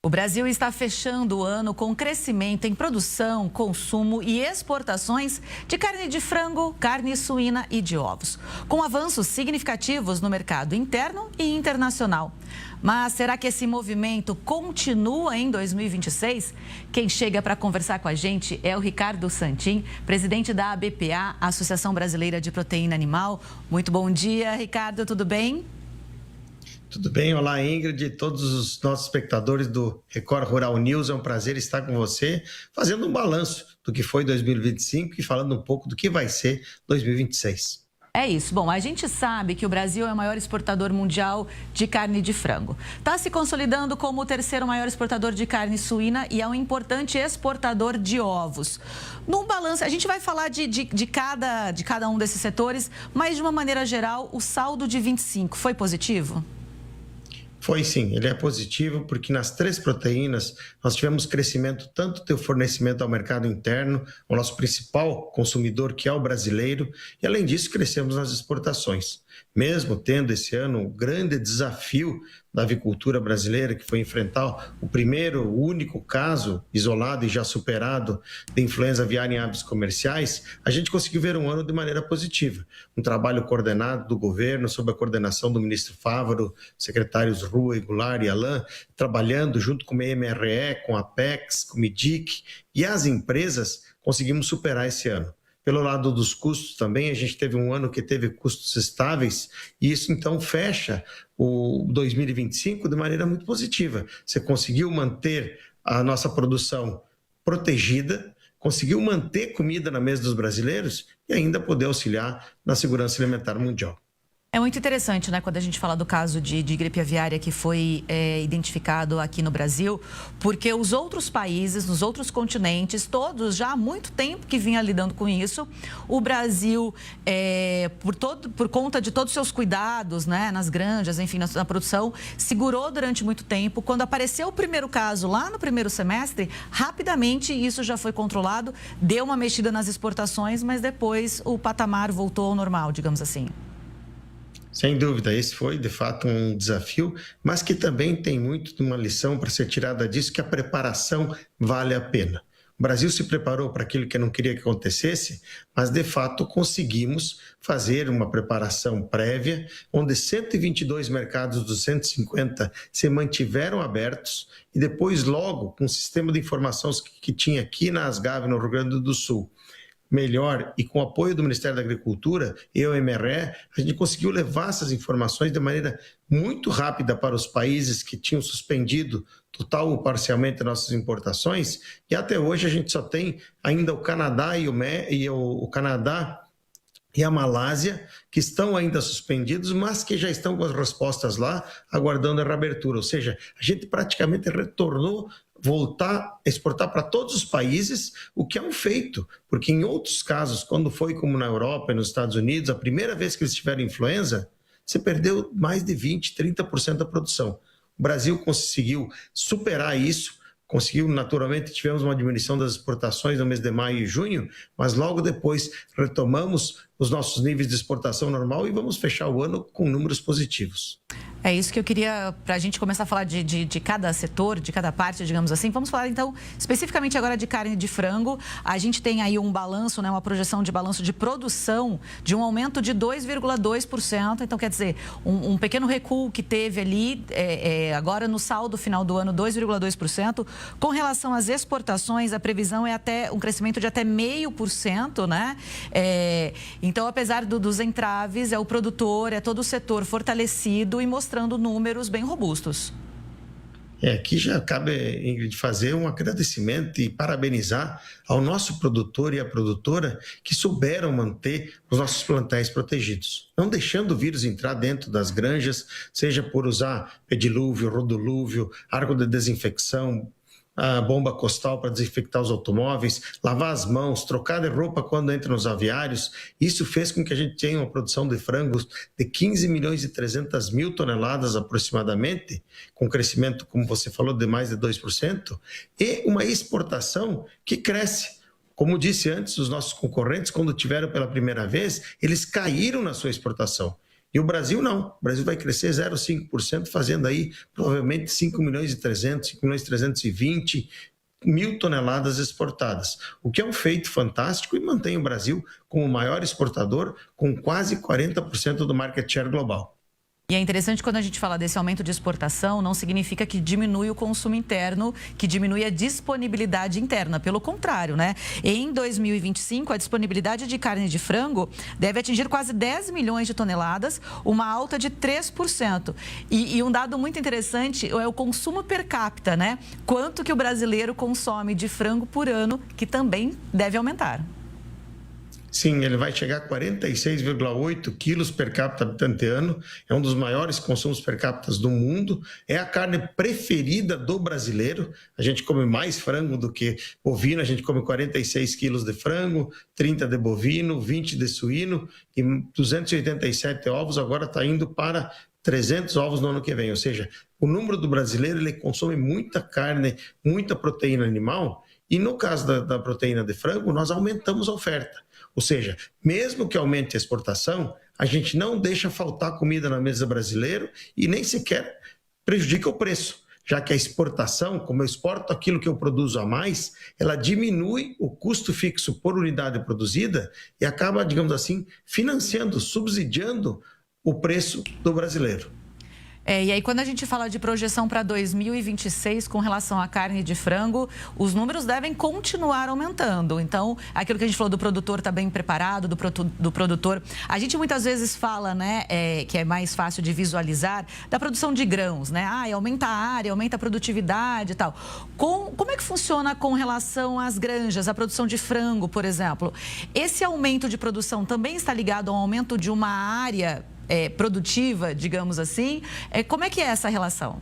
O Brasil está fechando o ano com crescimento em produção, consumo e exportações de carne de frango, carne suína e de ovos, com avanços significativos no mercado interno e internacional. Mas será que esse movimento continua em 2026? Quem chega para conversar com a gente é o Ricardo Santin, presidente da ABPA, Associação Brasileira de Proteína Animal. Muito bom dia, Ricardo, tudo bem? Tudo bem? Olá, Ingrid, e todos os nossos espectadores do Record Rural News. É um prazer estar com você, fazendo um balanço do que foi 2025 e falando um pouco do que vai ser 2026. É isso. Bom, a gente sabe que o Brasil é o maior exportador mundial de carne de frango. Está se consolidando como o terceiro maior exportador de carne suína e é um importante exportador de ovos. No balanço, a gente vai falar de cada um desses setores, mas de uma maneira geral, o saldo de 25 foi positivo? Foi sim, ele é positivo porque nas três proteínas nós tivemos crescimento tanto do fornecimento ao mercado interno, o nosso principal consumidor que é o brasileiro, e além disso crescemos nas exportações. Mesmo tendo esse ano um grande desafio da avicultura brasileira, que foi enfrentar o primeiro, o único caso isolado e já superado de influenza aviária em aves comerciais, a gente conseguiu ver um ano de maneira positiva. Um trabalho coordenado do governo, sob a coordenação do ministro Fávaro, secretários Rua, Goulart e Alain, trabalhando junto com o MRE, com a Apex, com o MIDIC e as empresas, conseguimos superar esse ano. Pelo lado dos custos também, a gente teve um ano que teve custos estáveis e isso então fecha o 2025 de maneira muito positiva. Você conseguiu manter a nossa produção protegida, conseguiu manter comida na mesa dos brasileiros e ainda poder auxiliar na segurança alimentar mundial. É muito interessante, né, quando a gente fala do caso de gripe aviária que foi identificado aqui no Brasil, porque os outros países, nos outros continentes, todos já há muito tempo que vinha lidando com isso. O Brasil, por conta de todos os seus cuidados, né, nas granjas, enfim, na produção, segurou durante muito tempo. Quando apareceu o primeiro caso lá no primeiro semestre, rapidamente isso já foi controlado, deu uma mexida nas exportações, mas depois o patamar voltou ao normal, digamos assim. Sem dúvida, esse foi de fato um desafio, mas que também tem muito de uma lição para ser tirada disso, que a preparação vale a pena. O Brasil se preparou para aquilo que eu não queria que acontecesse, mas de fato conseguimos fazer uma preparação prévia, onde 122 mercados dos 150 se mantiveram abertos e depois logo, com o sistema de informação que tinha aqui na Asgave, no Rio Grande do Sul, melhor e com o apoio do Ministério da Agricultura e o MRE, a gente conseguiu levar essas informações de maneira muito rápida para os países que tinham suspendido total ou parcialmente nossas importações, e até hoje a gente só tem ainda o Canadá o Canadá e a Malásia, que estão ainda suspendidos, mas que já estão com as respostas lá, aguardando a reabertura. Ou seja, a gente praticamente retornou, voltar a exportar para todos os países, o que é um feito, porque em outros casos, quando foi como na Europa e nos Estados Unidos, a primeira vez que eles tiveram influenza, você perdeu mais de 20%, 30% da produção. O Brasil conseguiu superar isso, conseguiu, naturalmente, tivemos uma diminuição das exportações no mês de maio e junho, mas logo depois retomamos os nossos níveis de exportação normal e vamos fechar o ano com números positivos. É isso que eu queria, para a gente começar a falar de cada setor, de cada parte, digamos assim. Vamos falar, então, especificamente agora de carne de frango. A gente tem aí um balanço, né, uma projeção de balanço de produção de um aumento de 2,2%. Então, quer dizer, um pequeno recuo que teve ali, agora no saldo final do ano, 2,2%. Com relação às exportações, a previsão é até um crescimento de até 0,5%, né? Então, apesar dos entraves, é o produtor, é todo o setor fortalecido e mostrando números bem robustos. Aqui já cabe, Ingrid, fazer um agradecimento e parabenizar ao nosso produtor e à produtora que souberam manter os nossos plantéis protegidos, não deixando o vírus entrar dentro das granjas, seja por usar pedilúvio, rodolúvio, arco de desinfecção, a bomba costal para desinfectar os automóveis, lavar as mãos, trocar de roupa quando entra nos aviários. Isso fez com que a gente tenha uma produção de frangos de 15 milhões e 300 mil toneladas aproximadamente, com crescimento, como você falou, de mais de 2%, e uma exportação que cresce. Como disse antes, os nossos concorrentes, quando tiveram pela primeira vez, eles caíram na sua exportação. E o Brasil não. O Brasil vai crescer 0,5%, fazendo aí provavelmente 5.320.000 toneladas exportadas, o que é um feito fantástico e mantém o Brasil como o maior exportador, com quase 40% do market share global. E é interessante quando a gente fala desse aumento de exportação, não significa que diminui o consumo interno, que diminui a disponibilidade interna. Pelo contrário, né? Em 2025, a disponibilidade de carne de frango deve atingir quase 10 milhões de toneladas, uma alta de 3%. E um dado muito interessante é o consumo per capita, né? Quanto que o brasileiro consome de frango por ano, que também deve aumentar. Sim, ele vai chegar a 46,8 quilos per capita habitante ano, é um dos maiores consumos per capita do mundo, é a carne preferida do brasileiro, a gente come mais frango do que bovino, a gente come 46 quilos de frango, 30 de bovino, 20 de suíno e 287 ovos, agora está indo para 300 ovos no ano que vem, ou seja, o número do brasileiro, ele consome muita carne, muita proteína animal, e no caso da proteína de frango, nós aumentamos a oferta. Ou seja, mesmo que aumente a exportação, a gente não deixa faltar comida na mesa brasileira e nem sequer prejudica o preço, já que a exportação, como eu exporto aquilo que eu produzo a mais, ela diminui o custo fixo por unidade produzida e acaba, digamos assim, financiando, subsidiando o preço do brasileiro. E aí, quando a gente fala de projeção para 2026 com relação à carne de frango, os números devem continuar aumentando. Então, aquilo que a gente falou do produtor está bem preparado, do produtor. A gente muitas vezes fala, né, que é mais fácil de visualizar, da produção de grãos, né? Aumenta a área, aumenta a produtividade e tal. Como é que funciona com relação às granjas, a produção de frango, por exemplo? Esse aumento de produção também está ligado ao aumento de uma área produtiva, digamos assim. Como é que é essa relação?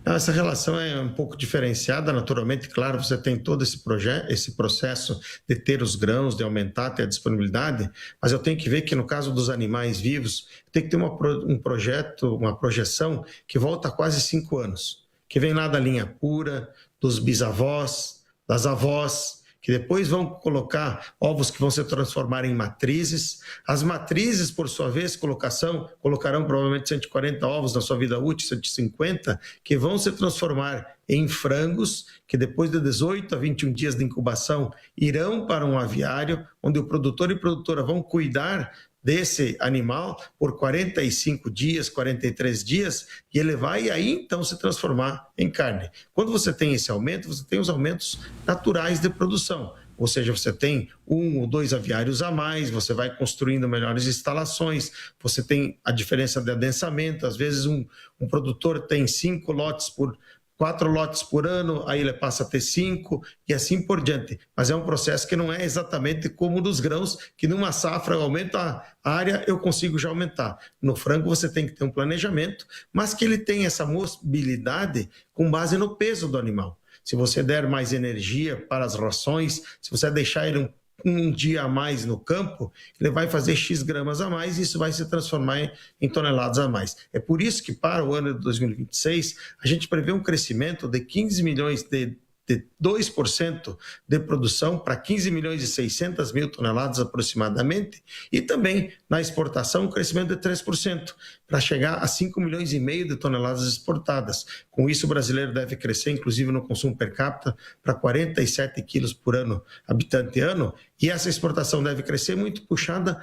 Essa relação é um pouco diferenciada, naturalmente, claro, você tem todo esse processo de ter os grãos, de aumentar, ter a disponibilidade, mas eu tenho que ver que no caso dos animais vivos, tem que ter um projeto, uma projeção que volta a quase 5 anos, que vem lá da linha pura, dos bisavós, das avós, que depois vão colocar ovos que vão se transformar em matrizes. As matrizes, por sua vez, colocarão provavelmente 140 ovos na sua vida útil, 150, que vão se transformar em frangos, que depois de 18 a 21 dias de incubação irão para um aviário, onde o produtor e produtora vão cuidar desse animal por 45 dias, 43 dias, e ele vai aí então se transformar em carne. Quando você tem esse aumento, você tem os aumentos naturais de produção. Ou seja, você tem 1 ou 2 aviários a mais, você vai construindo melhores instalações, você tem a diferença de adensamento, às vezes um produtor tem 4 lotes por ano, aí ele passa a ter 5 e assim por diante. Mas é um processo que não é exatamente como o dos grãos, que numa safra eu aumento a área, eu consigo já aumentar. No frango você tem que ter um planejamento, mas que ele tem essa mobilidade com base no peso do animal. Se você der mais energia para as rações, se você deixar ele um dia a mais no campo, ele vai fazer X gramas a mais e isso vai se transformar em toneladas a mais. É por isso que para o ano de 2026, a gente prevê um crescimento de 15 milhões de 2% de produção para 15 milhões e 600 mil toneladas aproximadamente, e também na exportação um crescimento de 3%, para chegar a 5 milhões e meio de toneladas exportadas. Com isso o brasileiro deve crescer, inclusive no consumo per capita, para 47 quilos por ano, habitante ano, e essa exportação deve crescer muito puxada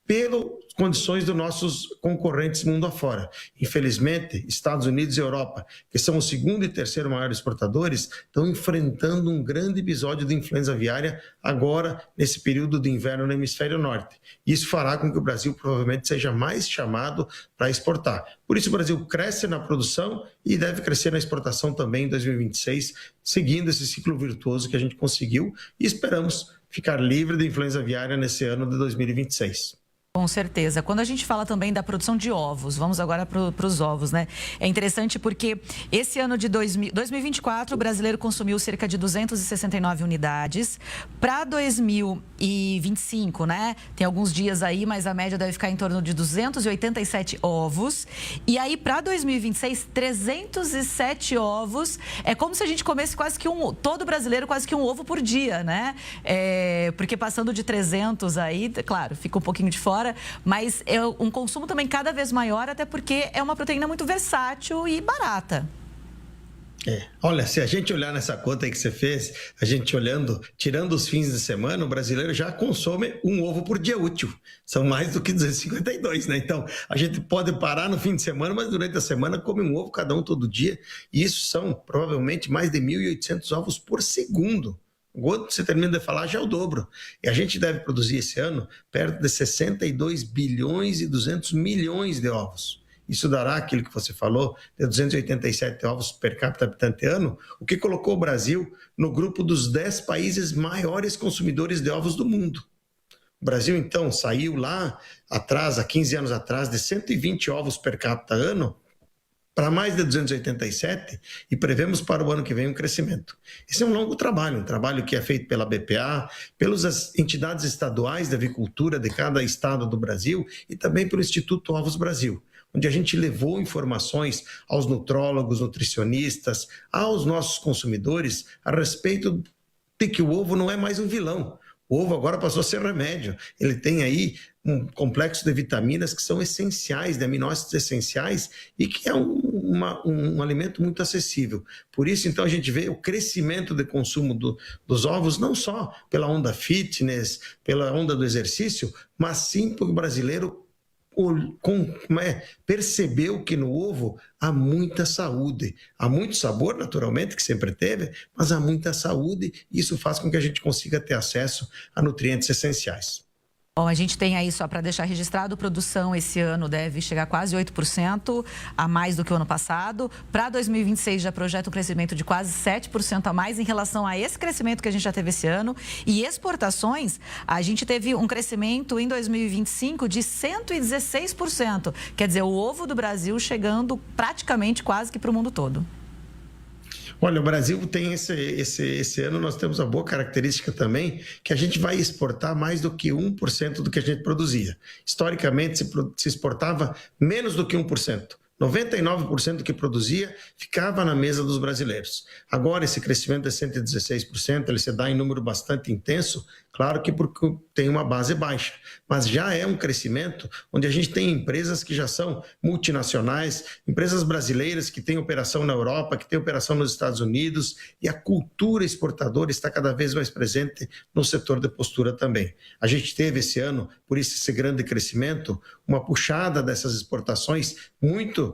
pelas condições dos nossos concorrentes mundo afora. Infelizmente, Estados Unidos e Europa, que são o segundo e terceiro maior exportadores, estão enfrentando um grande episódio de influenza aviária agora, nesse período de inverno no hemisfério norte. Isso fará com que o Brasil provavelmente seja mais chamado para exportar. Por isso o Brasil cresce na produção e deve crescer na exportação também em 2026, seguindo esse ciclo virtuoso que a gente conseguiu e esperamos ficar livre de influenza aviária nesse ano de 2026. Com certeza. Quando a gente fala também da produção de ovos, vamos agora para os ovos, né? É interessante porque esse ano de 2024, o brasileiro consumiu cerca de 269 unidades. Para 2025, né? Tem alguns dias aí, mas a média deve ficar em torno de 287 ovos. E aí, para 2026, 307 ovos. É como se a gente comesse quase que todo brasileiro quase que um ovo por dia, né? Porque passando de 300 aí, claro, fica um pouquinho de fora. fora, mas é um consumo também cada vez maior, até porque é uma proteína muito versátil e barata. Olha, se a gente olhar nessa conta aí que você fez, a gente olhando, tirando os fins de semana, o brasileiro já consome um ovo por dia útil. São mais do que 252, né? Então, a gente pode parar no fim de semana, mas durante a semana come um ovo cada um todo dia. E isso são provavelmente mais de 1.800 ovos por segundo. Quando você termina de falar, já é o dobro. E a gente deve produzir esse ano perto de 62 bilhões e 200 milhões de ovos. Isso dará aquilo que você falou, de 287 ovos per capita habitante ano, o que colocou o Brasil no grupo dos 10 países maiores consumidores de ovos do mundo. O Brasil, então, saiu lá atrás, há 15 anos atrás, de 120 ovos per capita ano para mais de 287 e prevemos para o ano que vem um crescimento. Esse é um longo trabalho, um trabalho que é feito pela BPA, pelas entidades estaduais de avicultura de cada estado do Brasil e também pelo Instituto Ovos Brasil, onde a gente levou informações aos nutrólogos, nutricionistas, aos nossos consumidores a respeito de que o ovo não é mais um vilão. O ovo agora passou a ser remédio. Ele tem aí um complexo de vitaminas que são essenciais, de aminoácidos essenciais, e que é um alimento muito acessível. Por isso, então, a gente vê o crescimento de consumo dos ovos, não só pela onda fitness, pela onda do exercício, mas sim porque o brasileiro percebeu que no ovo há muita saúde, há muito sabor, naturalmente, que sempre teve, mas há muita saúde e isso faz com que a gente consiga ter acesso a nutrientes essenciais. Bom, a gente tem aí, só para deixar registrado, produção esse ano deve chegar a quase 8% a mais do que o ano passado. Para 2026 já projeta um crescimento de quase 7% a mais em relação a esse crescimento que a gente já teve esse ano. E exportações, a gente teve um crescimento em 2025 de 116%. Quer dizer, o ovo do Brasil chegando praticamente quase que para o mundo todo. Olha, o Brasil tem esse ano, nós temos a boa característica também, que a gente vai exportar mais do que 1% do que a gente produzia. Historicamente, se exportava menos do que 1%. 99% do que produzia ficava na mesa dos brasileiros. Agora, esse crescimento é 116%, ele se dá em número bastante intenso, claro que porque tem uma base baixa, mas já é um crescimento onde a gente tem empresas que já são multinacionais, empresas brasileiras que têm operação na Europa, que têm operação nos Estados Unidos, e a cultura exportadora está cada vez mais presente no setor de postura também. A gente teve esse ano, por isso esse grande crescimento, uma puxada dessas exportações muito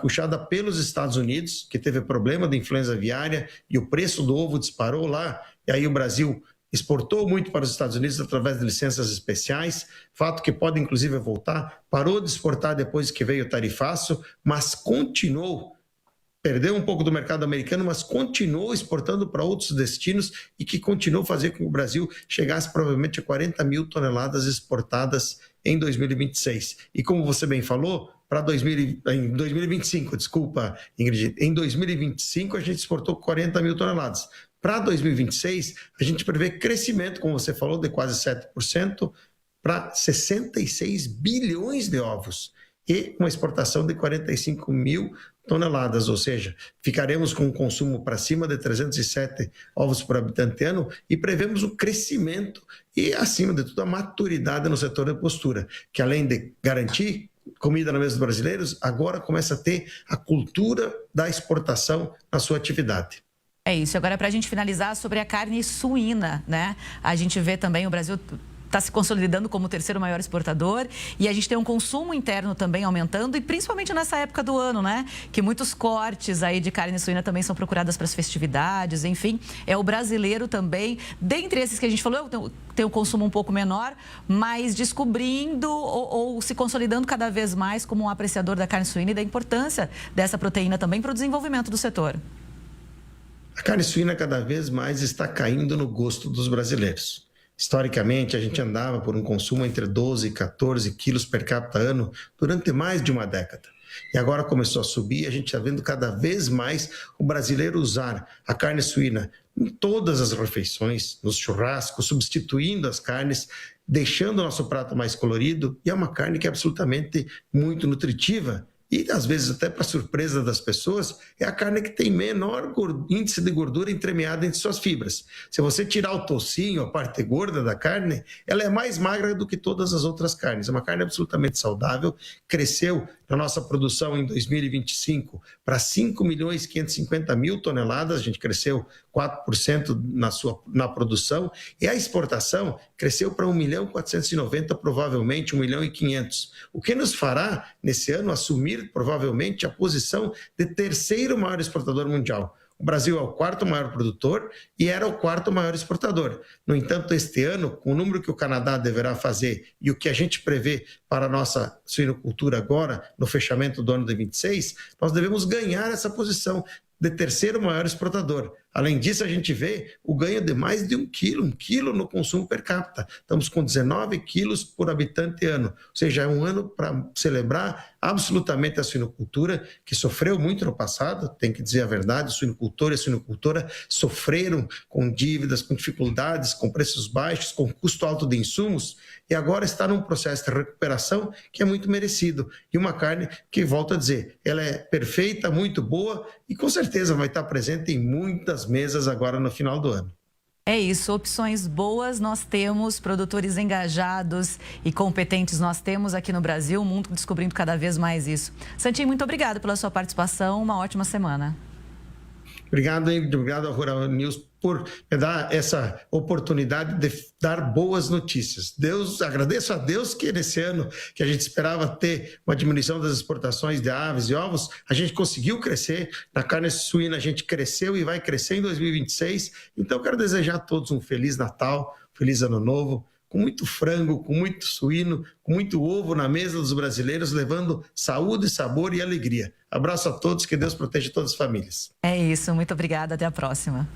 puxada pelos Estados Unidos, que teve problema de influenza aviária e o preço do ovo disparou lá, e aí o Brasil exportou muito para os Estados Unidos através de licenças especiais, fato que pode inclusive voltar, parou de exportar depois que veio o tarifaço, mas continuou, perdeu um pouco do mercado americano, mas continuou exportando para outros destinos e que continuou fazendo com que o Brasil chegasse provavelmente a 40 mil toneladas exportadas em 2026. E como você bem falou, em 2025, desculpa, Ingrid, em 2025 a gente exportou 40 mil toneladas. Para 2026, a gente prevê crescimento, como você falou, de quase 7% para 66 bilhões de ovos e uma exportação de 45 mil toneladas, ou seja, ficaremos com um consumo para cima de 307 ovos por habitante ano e prevemos um crescimento e, acima de tudo, a maturidade no setor de postura, que além de garantir comida na mesa dos brasileiros, agora começa a ter a cultura da exportação na sua atividade. É isso. Agora, para a gente finalizar, sobre a carne suína, né? A gente vê também o Brasil está se consolidando como o terceiro maior exportador e a gente tem um consumo interno também aumentando e principalmente nessa época do ano, né? Que muitos cortes aí de carne suína também são procuradas para as festividades, enfim. É o brasileiro também, dentre esses que a gente falou, tem um consumo um pouco menor, mas descobrindo ou se consolidando cada vez mais como um apreciador da carne suína e da importância dessa proteína também para o desenvolvimento do setor. A carne suína cada vez mais está caindo no gosto dos brasileiros. Historicamente, a gente andava por um consumo entre 12 e 14 quilos per capita ano durante mais de uma década. E agora começou a subir, a gente está vendo cada vez mais o brasileiro usar a carne suína em todas as refeições, nos churrascos, substituindo as carnes, deixando o nosso prato mais colorido. E é uma carne que é absolutamente muito nutritiva e às vezes até para surpresa das pessoas, é a carne que tem menor índice de gordura entremeada entre suas fibras. Se você tirar o tocinho, a parte gorda da carne, ela é mais magra do que todas as outras carnes. É uma carne absolutamente saudável, cresceu na nossa produção em 2025 para 5.550.000 toneladas, a gente cresceu 4% na produção, e a exportação cresceu para 1.490.000, provavelmente 1.500.000. O que nos fará, nesse ano, assumir provavelmente a posição de terceiro maior exportador mundial. O Brasil é o quarto maior produtor e era o quarto maior exportador. No entanto, este ano, com o número que o Canadá deverá fazer e o que a gente prevê para a nossa suinocultura agora, no fechamento do ano de 26, nós devemos ganhar essa posição de terceiro maior exportador. Além disso, a gente vê o ganho de mais de 1 quilo no consumo per capita. Estamos com 19 quilos por habitante ano. Ou seja, é um ano para celebrar absolutamente a suinocultura, que sofreu muito no passado, tem que dizer a verdade, o suinocultor e a suinocultora sofreram com dívidas, com dificuldades, com preços baixos, com custo alto de insumos, e agora está num processo de recuperação que é muito merecido. E uma carne que, volto a dizer, ela é perfeita, muito boa e com certeza vai estar presente em muitas mesas agora no final do ano. É isso, opções boas nós temos, produtores engajados e competentes nós temos aqui no Brasil, o mundo descobrindo cada vez mais isso. Santinho, muito obrigado pela sua participação, uma ótima semana. Obrigado, Ingrid, obrigado ao Rural News por me dar essa oportunidade de dar boas notícias. Agradeço a Deus que nesse ano que a gente esperava ter uma diminuição das exportações de aves e ovos, a gente conseguiu crescer. Na carne suína a gente cresceu e vai crescer em 2026. Então quero desejar a todos um Feliz Natal, Feliz Ano Novo, com muito frango, com muito suíno, com muito ovo na mesa dos brasileiros, levando saúde, sabor e alegria. Abraço a todos, que Deus proteja todas as famílias. É isso, muito obrigada, até a próxima.